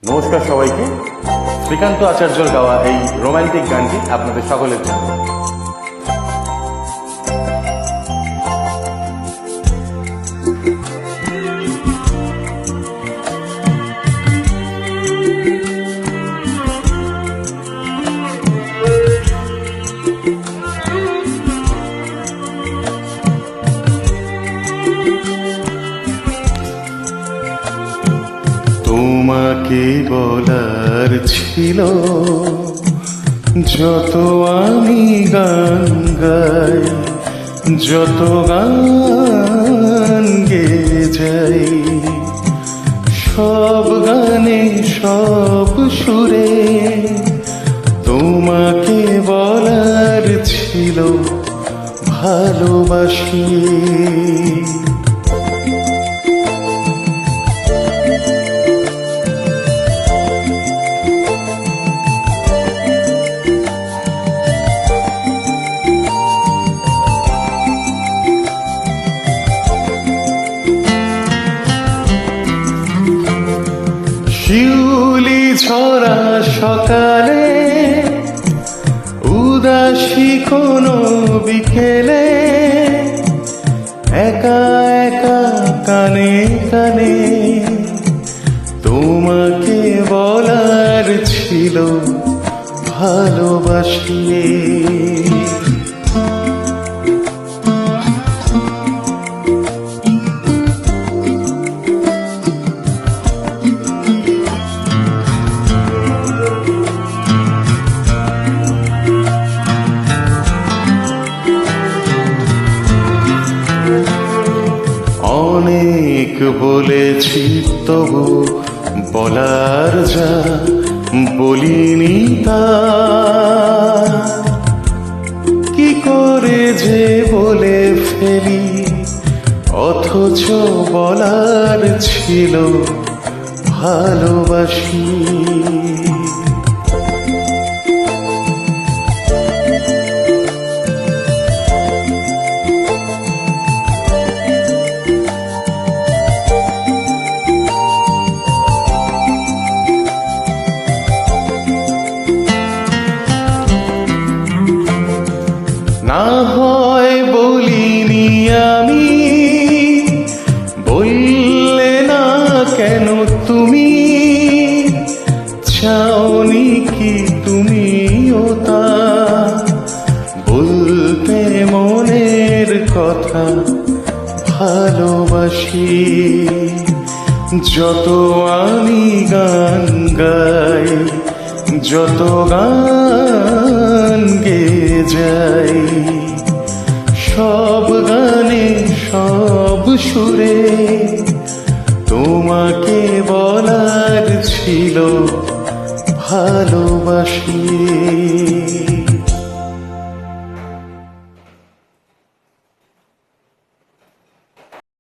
নমস্কার সবাইকে। শ্রীকান্ত আচার্যর গাওয়া এই রোমান্টিক গানটি আপনাদের সকলের জন্য। তোমাকে বলার ছিল যত আমি গান গাই, যত গান গেয়ে যাই, সব গানে সব সুরে তোমাকে বলার ছিল ভালোবাসি। শিউলি ছড়া সকালে, উদাসী কোনো বিকেলে, একা একা কানে কানে তোমাকে বলার ছিল ভালোবাসি। অনেক বলেছি তবু বলার যা বলিনি তা, কি করে যে বলে ফেলি, অথচ বলার ছিল ভালোবাসি। না হয় বলিনি আমি, বললে না কেন তুমি, চাওনি কি তুমিও তা বলতে মনের কথা ভালোবাসি। যত আমি গান গাই, যত গান গেয়ে যাই, সব গানে সব সুরে তোমাকে বলার ছিল ভালোবাসি।